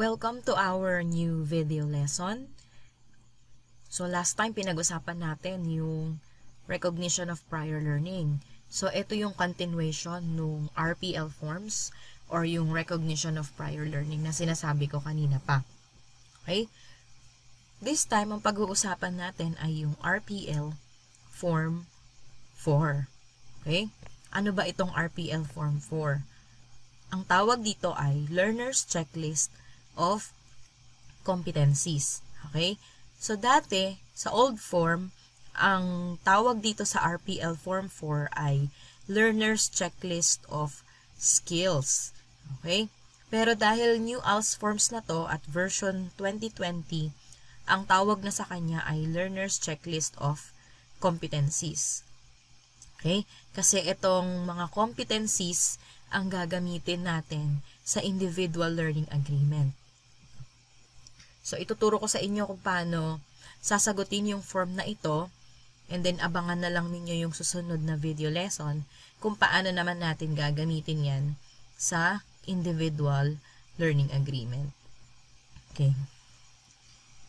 Welcome to our new video lesson. So last time pinag-usapan natin yung recognition of prior learning. So ito yung continuation ng RPL forms or yung recognition of prior learning na sinasabi ko kanina pa. Okay? This time ang pag-uusapan natin ay yung RPL form 4. Okay? Ano ba itong RPL form 4? Ang tawag dito ay Learner's Checklist of Competencies. Okay? So, dati, sa old form, ang tawag dito sa RPL Form 4 ay Learner's Checklist of Skills. Okay? Pero dahil new ALS forms na to at version 2020, ang tawag na sa kanya ay Learner's Checklist of Competencies. Okay? Kasi itong mga competencies ang gagamitin natin sa individual learning agreement. So, ituturo ko sa inyo kung paano sasagutin yung form na ito and then abangan na lang ninyo yung susunod na video lesson kung paano naman natin gagamitin yan sa individual learning agreement. Okay.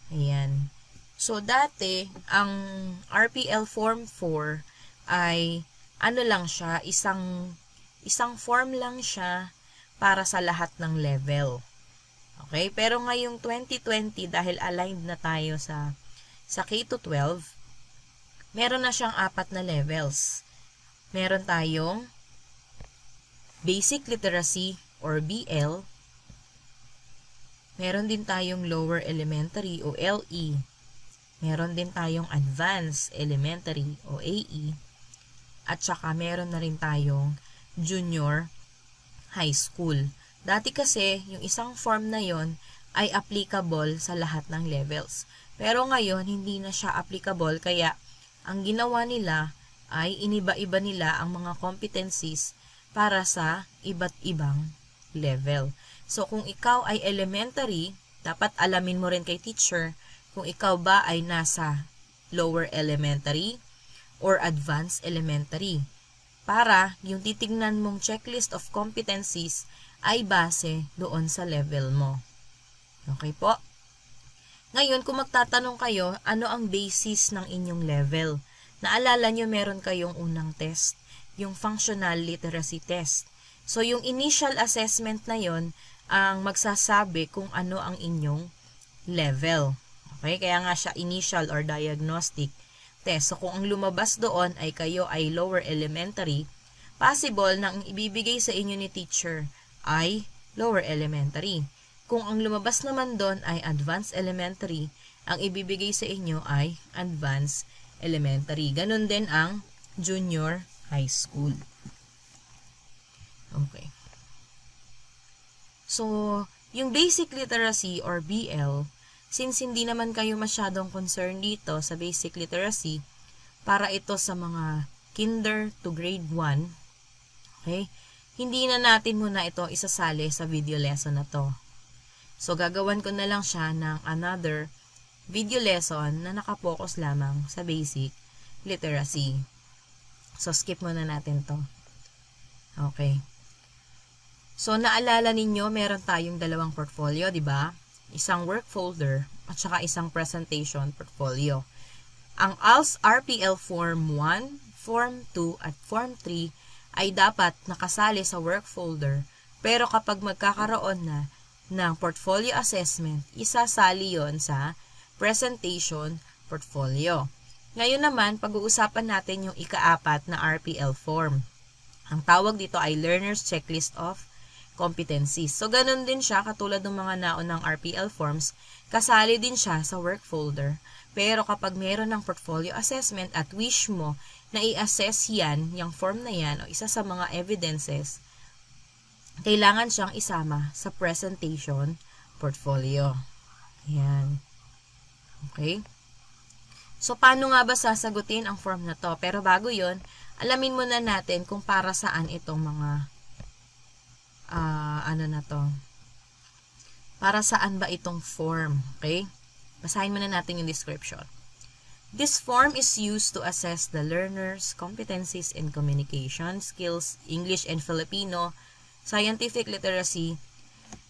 Ayan. So, dati, ang RPL Form 4 ay ano lang siya, isang form lang siya para sa lahat ng level. Okay? Pero ngayong 2020, dahil aligned na tayo sa K-12, meron na siyang 4 na levels. Meron tayong Basic Literacy or BL. Meron din tayong Lower Elementary o LE. Meron din tayong Advanced Elementary o AE. At saka meron na rin tayong Junior High School. Dati kasi, yung isang form na yon ay applicable sa lahat ng levels. Pero ngayon, hindi na siya applicable, kaya ang ginawa nila ay iniba-iba nila ang mga competencies para sa iba't ibang level. So, kung ikaw ay elementary, dapat alamin mo rin kay teacher kung ikaw ba ay nasa lower elementary or advanced elementary. Para yung titignan mong checklist of competencies ay base doon sa level mo. Okay po? Ngayon, kung magtatanong kayo, ano ang basis ng inyong level? Naalala nyo, meron kayong unang test, yung functional literacy test. So, yung initial assessment na yon ang magsasabi kung ano ang inyong level. Okay? Kaya nga siya initial or diagnostic test. So, kung ang lumabas doon ay kayo ay lower elementary, possible na ang ibibigay sa inyo ni teacher ay lower elementary. Kung ang lumabas naman doon ay advanced elementary, ang ibibigay sa inyo ay advanced elementary. Ganon din ang junior high school. Okay. So, yung basic literacy or BL, since hindi naman kayo masyadong concerned dito sa basic literacy, para ito sa mga kinder to grade 1, okay, hindi na natin muna ito isasali sa video lesson na to. So, gagawan ko na lang siya ng another video lesson na nakapokus lamang sa basic literacy. So, skip muna natin to. Okay. So, naalala ninyo, meron tayong dalawang portfolio, di ba? Isang work folder at saka isang presentation portfolio. Ang ALS RPL Form 1, Form 2 at Form 3 ay dapat nakasali sa work folder, pero kapag magkakaroon na ng portfolio assessment, isasali yon sa presentation portfolio. Ngayon naman, pag-uusapan natin yung ika-4 na RPL form. Ang tawag dito ay Learner's Checklist of Competencies. So, ganun din siya, katulad ng mga naunang RPL forms, kasali din siya sa work folder. Pero kapag meron ng portfolio assessment at wish mo na i-assess yan, yung form na yan, o isa sa mga evidences, kailangan siyang isama sa presentation portfolio. Yan. Okay? So, paano nga ba sasagutin ang form na to? Pero bago yon, alamin muna natin kung para saan itong mga para saan ba itong form. Okay? Basahin muna natin yung description. This form is used to assess the learner's competencies in communication skills, English and Filipino, scientific literacy,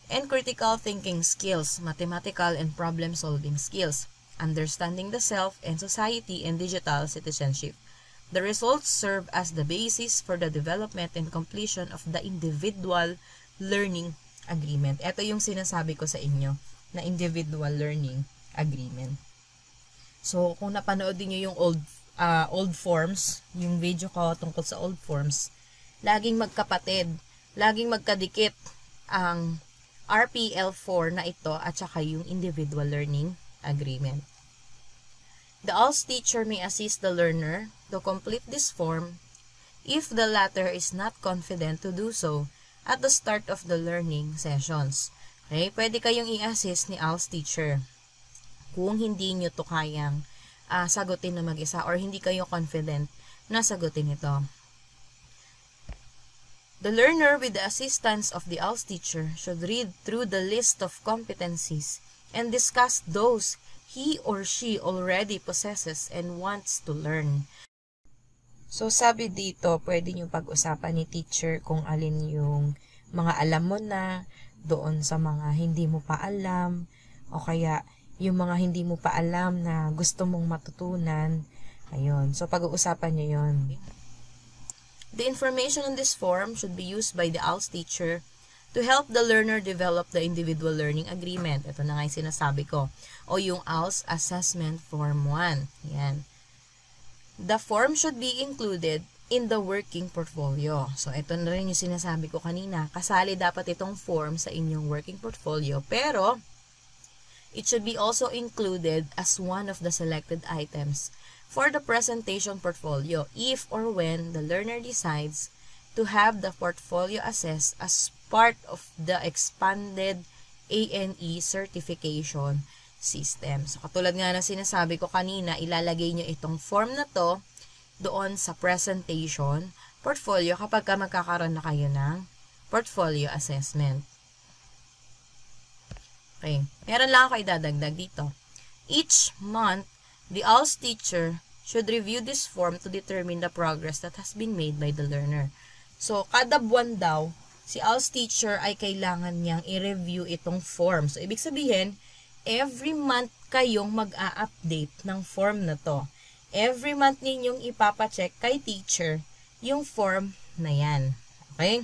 and critical thinking skills, mathematical and problem-solving skills, understanding the self and society, and digital citizenship. The results serve as the basis for the development and completion of the individual learning agreement. Ito yung sinasabi ko sa inyo na individual learning agreement. So, kung napanood niyo yung old forms, yung video ko tungkol sa old forms, laging magkapatid, laging magkadikit ang RPL4 na ito at saka yung individual learning agreement. The ALS teacher may assist the learner to complete this form if the latter is not confident to do so at the start of the learning sessions. Okay? Pwede kayong i-assist ni ALS teacher kung hindi nyo to kayang sagutin na mag-isa or hindi kayo confident na sagutin ito. The learner with the assistance of the ALS teacher should read through the list of competencies and discuss those he or she already possesses and wants to learn. So, sabi dito, pwede nyo pag-usapan ni teacher kung alin yung mga alam mo na, doon sa mga hindi mo pa alam, o kaya yung mga hindi mo pa alam na gusto mong matutunan. Ayun. So, pag-uusapan nyo yun. The information on this form should be used by the ALS teacher to help the learner develop the individual learning agreement. Ito na nga yung sinasabi ko. O yung ALS Assessment Form 1. Yan. The form should be included in the working portfolio. So, ito na rin yung sinasabi ko kanina. Kasali dapat itong form sa inyong working portfolio. Pero, it should be also included as one of the selected items for the presentation portfolio if or when the learner decides to have the portfolio assessed as part of the expanded ANE certification system. So, katulad nga na sinasabi ko kanina, ilalagay nyo itong form na to doon sa presentation portfolio kapag ka magkakaroon na kayo ng portfolio assessment. Okay. Meron lang ako idadagdag dito. Each month, the ALS teacher should review this form to determine the progress that has been made by the learner. So, kada buwan daw, si ALS teacher ay kailangan niyang i-review itong form. So, ibig sabihin, every month kayong mag-a-update ng form na to. Every month ninyong ipapacheck kay teacher yung form na yan. Okay?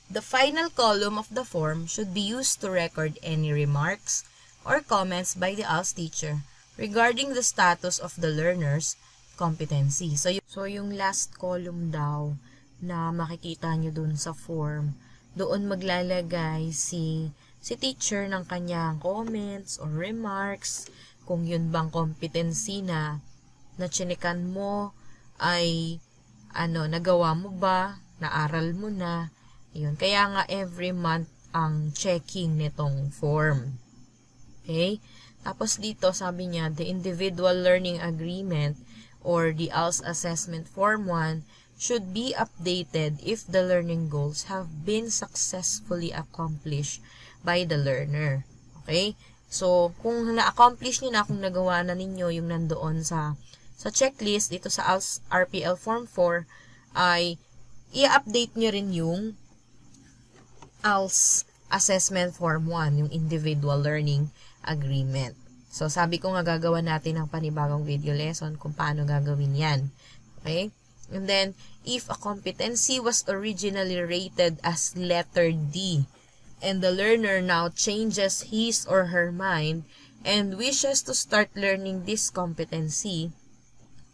The final column of the form should be used to record any remarks or comments by the ALS teacher regarding the status of the learner's competency. So yung last column daw na makikita nyo dun sa form, doon maglalagay si teacher ng kanyang comments or remarks, kung yun bang competency na chinikan mo ay nagawa mo ba, naaral mo na. Yun. Kaya nga every month ang checking nitong form. Okay? Tapos dito sabi niya, the individual learning agreement or the ALS assessment form 1 should be updated if the learning goals have been successfully accomplished by the learner. Okay? So, kung na-accomplish niyo na, kung nagawa na ninyo yung nandoon sa checklist dito sa ALS RPL form 4, ay i-update niyo rin yung ALS assessment form 1, yung individual learning agreement. So, sabi ko nga gagawa natin ng panibagong video lesson kung paano gagawin yan. Okay? And then, if a competency was originally rated as letter D, and the learner now changes his or her mind and wishes to start learning this competency,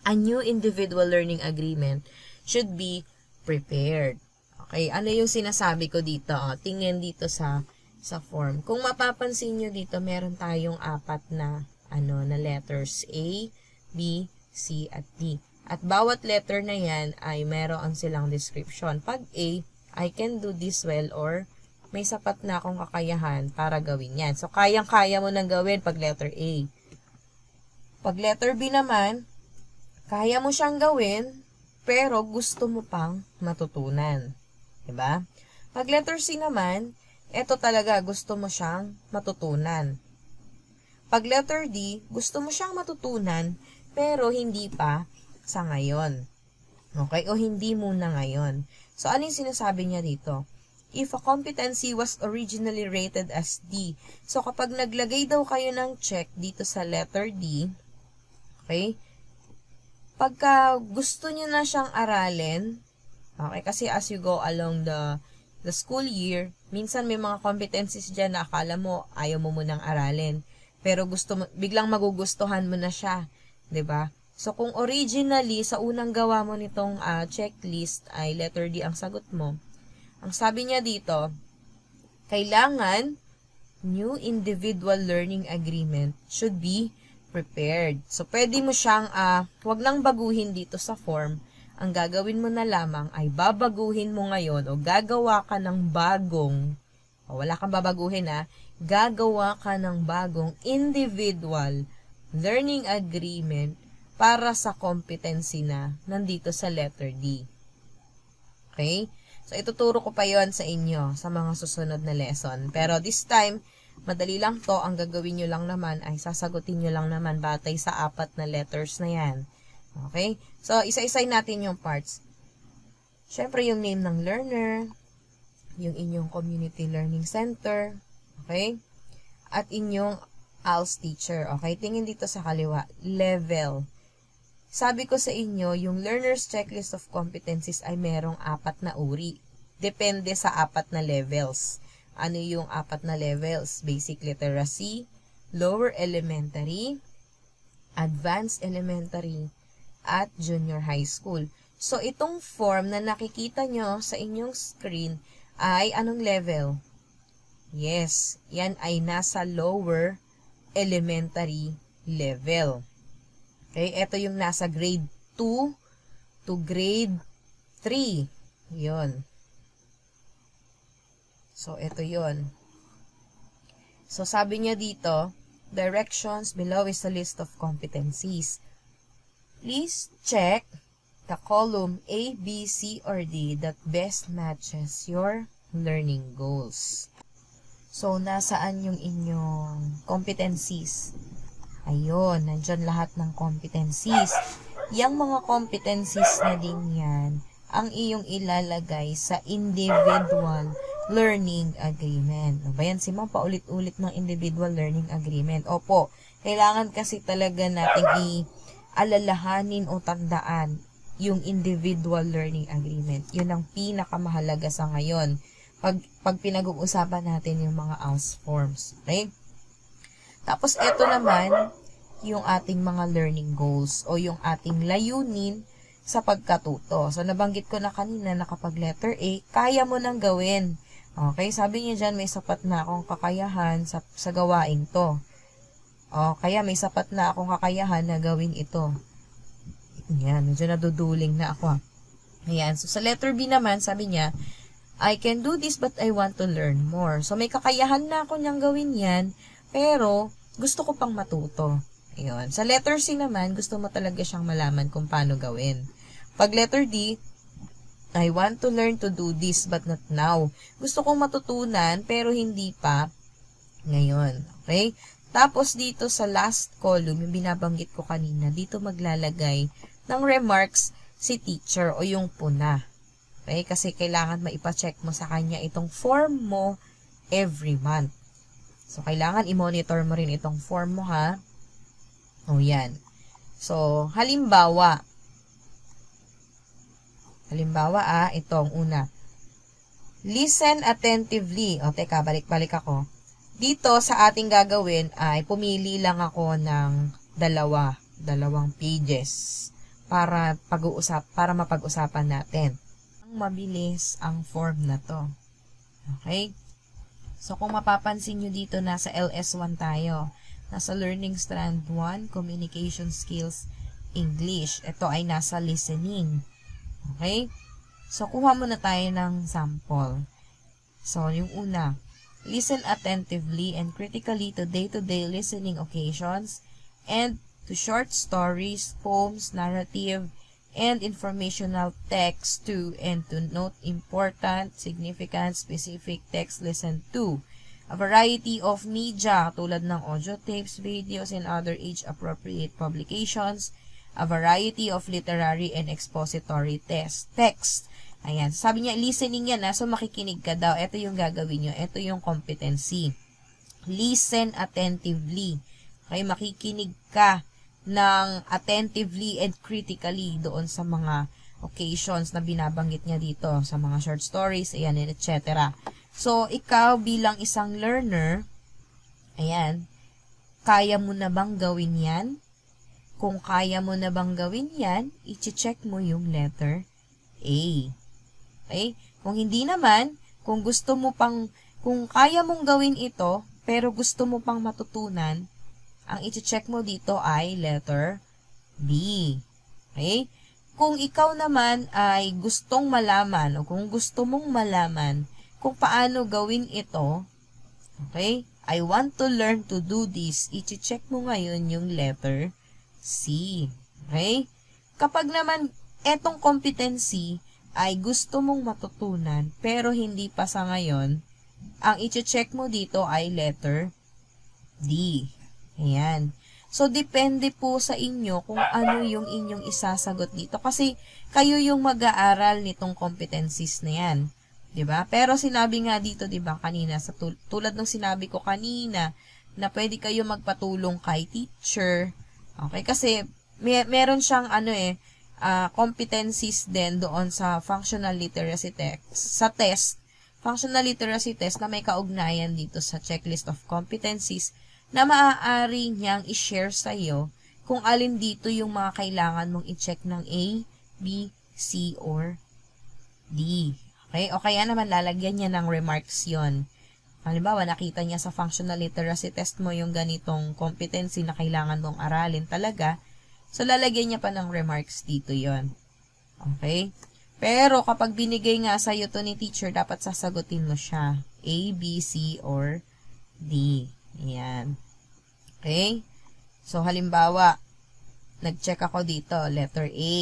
a new individual learning agreement should be prepared. Okay, ano yung sinasabi ko dito? Tingnan dito sa form. Kung mapapansin nyo dito, meron tayong 4 na letters A, B, C, at D. At bawat letter na yan ay meron silang description. Pag A, I can do this well, or may sapat na akong kakayahan para gawin yan. So, kayang-kaya mo nang gawin pag letter A. Pag letter B naman, kaya mo siyang gawin, pero gusto mo pang matutunan. Diba? Pag letter C naman, ito talaga gusto mo siyang matutunan. Pag letter D, gusto mo siyang matutunan, pero hindi pa sa ngayon. Okay? O hindi muna ngayon. So, ano yung sinasabi niya dito? if a competency was originally rated as D. So, kapag naglagay daw kayo ng check dito sa letter D, okay, pagka gusto nyo na siyang aralin, okay, kasi as you go along the school year, minsan may mga competencies dyan na akala mo ayaw mo munang aralin. Pero biglang magugustuhan mo na siya, 'di ba? So, kung originally, sa unang gawa mo nitong checklist ay letter D ang sagot mo, ang sabi niya dito, kailangan new individual learning agreement should be prepared. So, pwede mo siyang, wag nang baguhin dito sa form. Ang gagawin mo na lamang ay babaguhin mo ngayon o gagawa ka ng bagong, wala kang babaguhin gagawa ka ng bagong individual learning agreement para sa competency na nandito sa letter D. Okay? So, ituturo ko pa yon sa inyo sa mga susunod na lesson. Pero this time, madali lang to. Ang gagawin nyo lang naman ay sasagutin nyo lang naman batay sa 4 na letters na yan. Okay? So, isa-isay natin yung parts. Siyempre, yung name ng learner, yung inyong community learning center, okay? At inyong ALS teacher, okay? Tingin dito sa kaliwa, level. Sabi ko sa inyo, yung learner's checklist of competencies ay merong 4 na uri. Depende sa 4 na levels. Ano yung 4 na levels? Basic literacy, lower elementary, advanced elementary, at junior high school. So, itong form na nakikita nyo sa inyong screen ay anong level? Yes, yan ay nasa lower elementary level. Okay, ito yung nasa grade 2 to grade 3. Yun. So, ito yun. So, sabi niya dito, directions below is a list of competencies. Please check the column A, B, C, or D that best matches your learning goals. So, nasaan yung inyong competencies? Ayun, nandyan lahat ng competencies. Yang mga competencies na din yan, ang iyong ilalagay sa individual learning agreement. Ano ba yan, si Ma'am? Paulit-ulit ng individual learning agreement. Opo, kailangan kasi talaga nating alalahanin o tandaan yung individual learning agreement. Yun ang pinakamahalaga sa ngayon pag pinag-uusapan natin yung mga ALS forms. Okay? Tapos, eto naman, yung ating mga learning goals o yung ating layunin sa pagkatuto. So, nabanggit ko na kanina na kapag letter A, kaya mo nang gawin. Okay? Sabi niya dyan, may sapat na akong kakayahan sa gawaing to. O, kaya may sapat na akong kakayahan na gawin ito. Yan, medyo naduduling na ako. Ayan, so sa letter B naman, sabi niya, I can do this but I want to learn more. So, may kakayahan na ako niyang gawin yan, pero gusto ko pang matuto. Ayun. Sa letter C naman, gusto mo talaga siyang malaman kung paano gawin. Pag letter D, I want to learn to do this but not now. Gusto kong matutunan, pero hindi pa ngayon. Okay? Tapos dito sa last column, yung binabanggit ko kanina, dito maglalagay ng remarks si teacher o yung puna. Okay? Kasi kailangan maipacheck mo sa kanya itong form mo every month. So, kailangan i-monitor mo rin itong form mo, ha? O, yan. So, halimbawa, itong una. Listen attentively. O, teka, balik-balik ako. Dito, sa ating gagawin, ay pumili lang ako ng dalawang pages para mapag-usapan natin. Ang mabilis ang form na to. Okay? So, kung mapapansin nyo dito, nasa LS1 tayo. Nasa Learning Strand 1, Communication Skills, English. Ito ay nasa listening. Okay? So, kuha muna tayo ng sample. So, yung una, listen attentively and critically to day-to-day listening occasions and to short stories, poems, narrative, and informational text to and to note important, significant, specific text listen to. A variety of media tulad ng audio tapes, videos, and other age-appropriate publications. A variety of literary and expository text. Ayan. Sabi niya, listening yan so makikinig ka daw. Ito yung gagawin nyo. Ito yung competency. Listen attentively. Okay, makikinig ka ng attentively and critically doon sa mga occasions na binabanggit niya dito, sa mga short stories, ayan, etc. So, ikaw bilang isang learner, ayan, kaya mo na bang gawin yan? Kung kaya mo na bang gawin yan, i-check mo yung letter A. Okay? Kung hindi naman, kung kaya mong gawin ito, pero gusto mo pang matutunan, ang i-check mo dito ay letter B. Okay? Kung ikaw naman ay gustong malaman o kung gusto mong malaman kung paano gawin ito, okay? I want to learn to do this. I-check mo ngayon yung letter C. Okay? Kapag naman etong competency ay gusto mong matutunan pero hindi pa sa ngayon, ang i-check mo dito ay letter D. Ayan. So, depende po sa inyo kung ano yung inyong isasagot dito. Kasi, kayo yung mag-aaral nitong competencies na yan. Diba? Pero, sinabi nga dito, diba, kanina, tulad ng sinabi ko kanina, na pwede kayo magpatulong kay teacher. Okay? Kasi, meron siyang, competencies din doon sa functional literacy test. Functional literacy test na may kaugnayan dito sa checklist of competencies na maaari niyang i-share sa iyo kung alin dito yung mga kailangan mong i-check ng A, B, C, or D. Okay? O kaya naman lalagyan niya ng remarks yon. Halimbawa, nakita niya sa functional literacy test mo yung ganitong competency na kailangan mong aralin talaga. So, lalagyan niya pa ng remarks dito yon. Okay? Pero, kapag binigay nga sa iyo to ni teacher, dapat sasagutin mo siya. A, B, C, or D. Ayan. Okay? So, halimbawa, nag-check ako dito, letter A.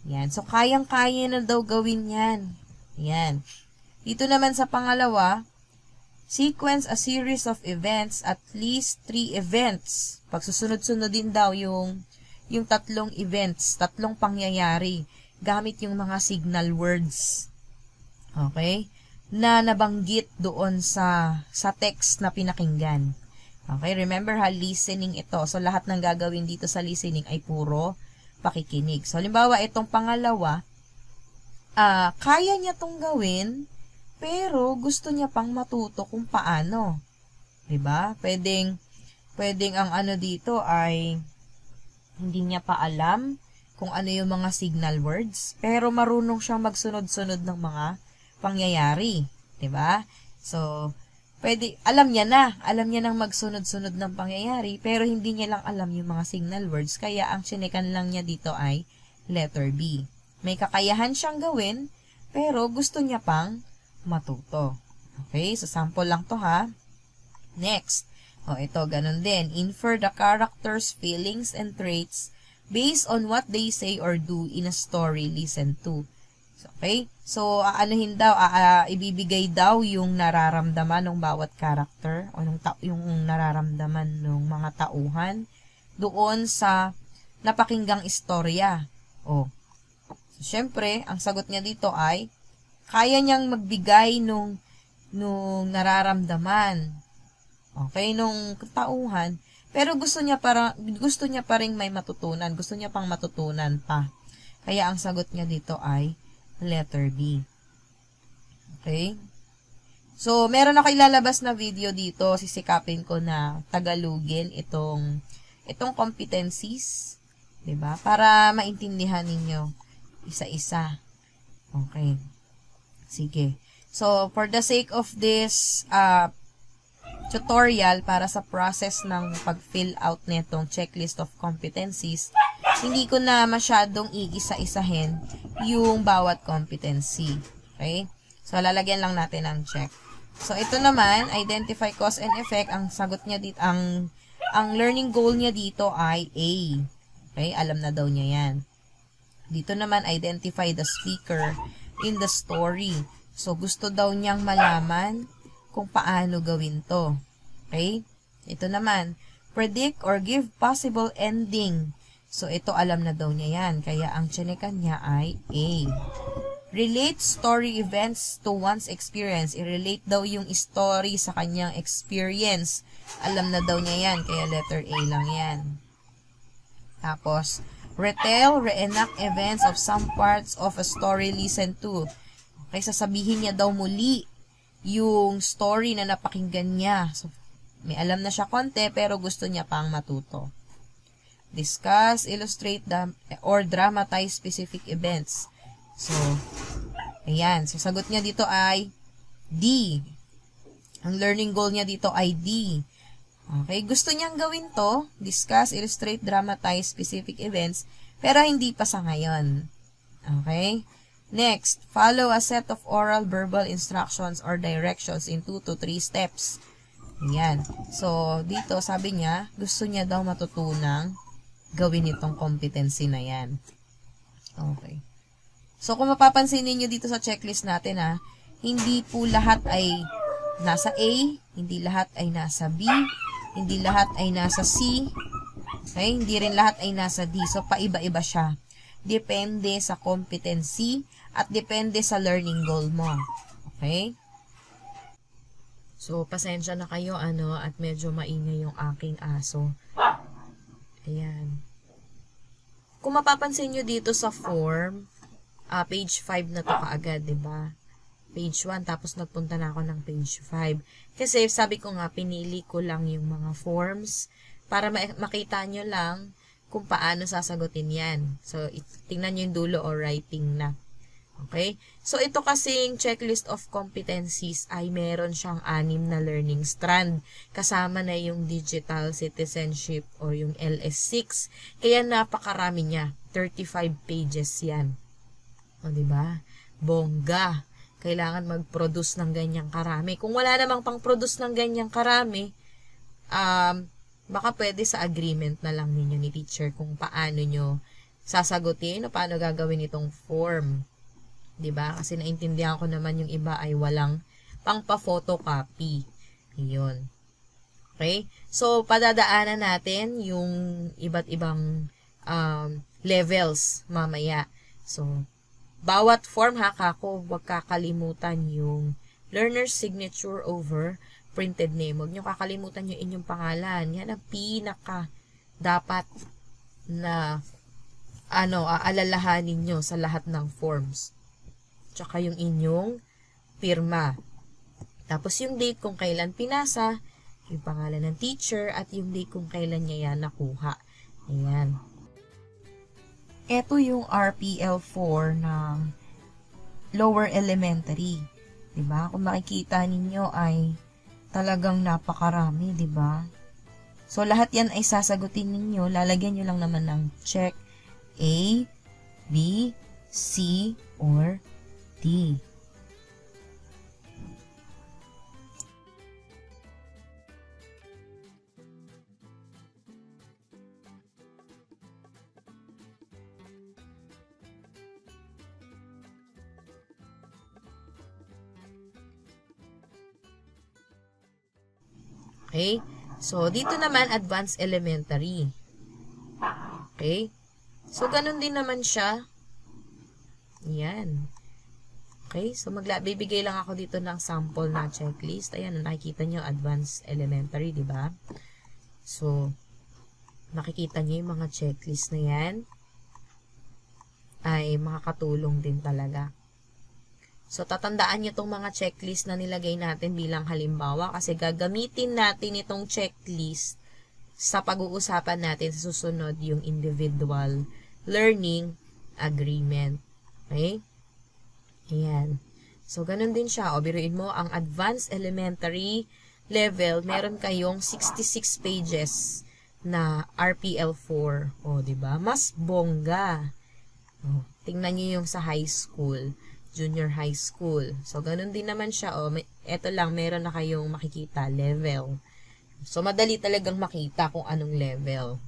Ayan. So, kayang-kaya na daw gawin yan. Ayan. Dito naman sa pangalawa, sequence a series of events, at least 3 events. Pagsusunod-sunod din daw yung 3 events, 3 pangyayari, gamit yung mga signal words. Okay? Na nabanggit doon sa text na pinakinggan. Okay, remember listening ito. So, lahat ng gagawin dito sa listening ay puro pakikinig. So, halimbawa, itong pangalawa, kaya niya tong gawin, pero gusto niya pang matuto kung paano. Diba? Pwedeng ang dito ay hindi niya pa alam kung ano yung mga signal words, pero marunong siyang magsunod-sunod ng mga pangyayari, 'di ba? So, alam niya nang magsunod-sunod ng pangyayari, pero hindi niya lang alam yung mga signal words, kaya ang chinekan lang niya dito ay letter B. May kakayahan siyang gawin, pero gusto niya pang matuto. Okay, so sample lang to ha. Next, ito ganun din. Infer the characters' feelings and traits based on what they say or do in a story listened to. Okay? So, ibibigay daw yung nararamdaman ng bawat character o yung nararamdaman ng mga tauhan doon sa napakinggang istorya. So, syempre, ang sagot niya dito ay kaya niyang magbigay nung nararamdaman. Okay? Nung tauhan, pero gusto niya pa ring may matutunan. Gusto niya pang matutunan pa. Kaya ang sagot niya dito ay letter B. Okay? So, meron ako ilalabas na video dito. Sisikapin ko na Tagalogin itong competencies. 'Di ba? Para maintindihan ninyo isa-isa. Okay. Sige. So, for the sake of this tutorial para sa process ng pag-fill out netong checklist of competencies, hindi ko na masyadong iisa-isahin yung bawat competency. Okay? So, lalagyan lang natin ng check. So, ito naman, identify cause and effect. Ang sagot niya dito, ang learning goal niya dito ay A. Okay? Alam na daw niya yan. Dito naman, identify the speaker in the story. So, gusto daw niyang malaman kung paano gawin to. Okay? Ito naman, predict or give possible ending. So, ito alam na daw niya yan. Kaya, ang tsinekan niya ay A. Relate story events to one's experience. I-relate daw yung story sa kanyang experience. Alam na daw niya yan, kaya letter A lang yan. Tapos, retell, reenact events of some parts of a story listened to. Okay, sasabihin niya daw muli yung story na napakinggan niya. So, may alam na siya konti, pero gusto niya pang matuto. Discuss, illustrate, or dramatize specific events. So, ayan. So, sagot niya dito ay D. Ang learning goal niya dito ay D. Okay, gusto niyang gawin to, discuss, illustrate, dramatize specific events, pero hindi pa sa ngayon. Okay? Next, follow a set of oral verbal instructions or directions in 2 to 3 steps. Ayan. So, dito sabi niya, gusto niya daw matutunang gawin itong competency na yan. Okay. So, kung mapapansin niyo dito sa checklist natin, hindi po lahat ay nasa A, hindi lahat ay nasa B, hindi lahat ay nasa C, okay? Hindi rin lahat ay nasa D. So, paiba-iba siya. Depende sa competency at depende sa learning goal mo. Okay? So, pasensya na kayo, at medyo maingay yung aking aso. Ayan. Kung mapapansin nyo dito sa form, page 5 na to kaagad, diba? Page 1, tapos nagpunta na ako ng page 5. Kasi sabi ko nga, pinili ko lang yung mga forms para makita nyo lang kung paano sasagutin yan. So, tingnan nyo yung dulo o writing na. Okay? So, ito kasing checklist of competencies ay meron siyang 6 na learning strand. Kasama na yung digital citizenship o yung LS6. Kaya napakarami niya. 35 pages yan. O, diba? Bongga. Kailangan mag-produce ng ganyang karami. Kung wala namang pang-produce ng ganyang karami, baka pwede sa agreement na lang ninyo ni teacher kung paano nyo sasagutin o paano gagawin itong form. Diba? Kasi naintindihan ko naman yung iba ay walang pang-pa-photocopy. Yun. Okay? So, padadaanan natin yung iba't ibang levels mamaya. So, bawat form kako, wag kakalimutan yung learner's signature over printed name. Huwag nyo kakalimutan yung inyong pangalan. Yan ang pinaka dapat na aalalahanin nyo sa lahat ng forms. Tsaka yung inyong pirma. Tapos yung date kung kailan pinasa, yung pangalan ng teacher, at yung date kung kailan niya yan nakuha. Ayan. Ito yung RPL4 ng lower elementary. Diba? Kung makikita ninyo ay talagang napakarami, diba? So, lahat yan ay sasagutin ninyo. Lalagyan nyo lang naman ng check A, B, C, or D. Okay? So, dito naman, advanced elementary. Okay? So, ganun din naman siya. Yan. Okay? So, bibigay lang ako dito ng sample na checklist. Ayan, nakikita nyo, advanced elementary, diba? So, makikita nyo yung mga checklist na yan ay makakatulong din talaga. So, tatandaan nyo itong mga checklist na nilagay natin bilang halimbawa kasi gagamitin natin itong checklist sa pag-uusapan natin sa susunod yung individual learning agreement. Okay? Ayan. So, ganun din siya. O, biruin mo, ang advanced elementary level, meron kayong 66 pages na RPL4. O, diba? Mas bongga. O, tingnan nyo yung sa high school. Junior high school. So, ganun din naman siya. O, eto lang, meron na kayong makikita, level. So, madali talagang makita kung anong level.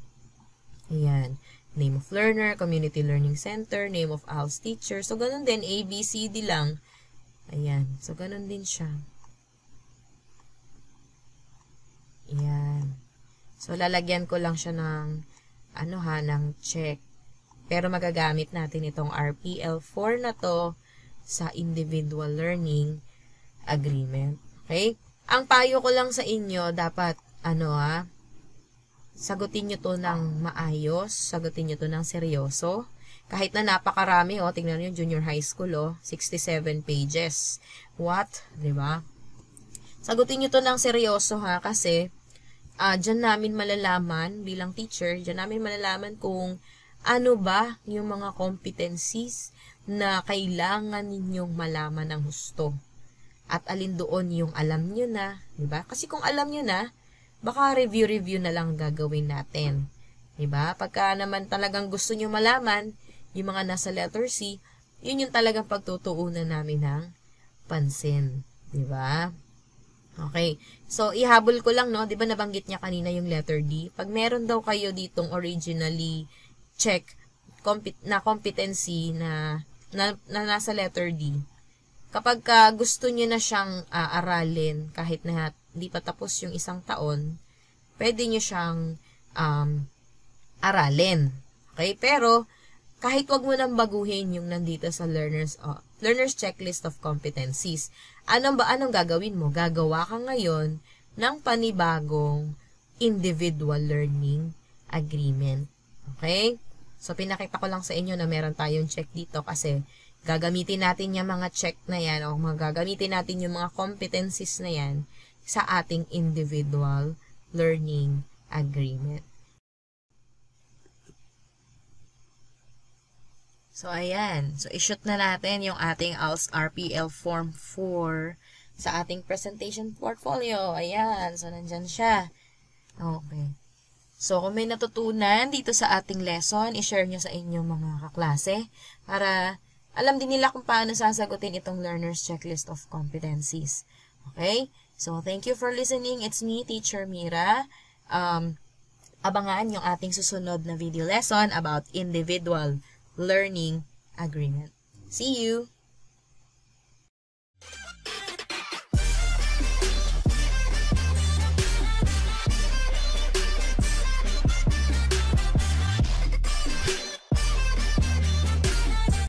Ayan. Name of learner, community learning center, name of ALS teacher. So, ganun din, A, B, C, D lang. Ayan. So, ganun din siya. Ayan. So, lalagyan ko lang siya ng, ng check. Pero magagamit natin itong RPL4 na to sa individual learning agreement. Okay? Ang payo ko lang sa inyo, dapat, sagutin nyo to ng maayos, sagutin nyo to ng seryoso. Kahit na napakarami, tingnan nyo, junior high school, 67 pages. What? Diba? Sagutin nyo to ng seryoso, kasi, dyan namin malalaman, bilang teacher, dyan namin malalaman kung ano ba yung mga competencies na kailangan ninyong malaman ng husto. At alin doon yung alam nyo na, diba? Kasi kung alam nyo na, baka review na lang gagawin natin. Diba? Pagka naman talagang gusto nyo malaman, yung mga nasa letter C, yun yung talagang pagtutuunan namin ng pansin. Diba? Okay. So, ihabol ko lang, diba nabanggit niya kanina yung letter D? Pag meron daw kayo ditong originally check na competency na nasa letter D, kapag gusto niyo na siyang aralin kahit na hindi pa tapos yung isang taon, pwede niyo siyang aralin. Okay? Pero, kahit wag mo nang baguhin yung nandito sa learner's checklist of competencies, anong gagawin mo? Gagawa ka ngayon ng panibagong individual learning agreement. Okay? So, pinakita ko lang sa inyo na meron tayong check dito kasi gagamitin natin yung mga check na yan o gagamitin natin yung mga competencies na yan sa ating individual learning agreement. So, ayan. So, i-shoot na natin yung ating ALS RPL Form 4 sa ating presentation portfolio. Ayan. So, nandyan siya. Okay. So, kung may natutunan dito sa ating lesson, i-share nyo sa inyong mga kaklase para alam din nila kung paano sasagutin itong learner's checklist of competencies. Okay? So, thank you for listening. It's me, Teacher Mira. Abangan yung ating susunod na video lesson about individual learning agreement. See you!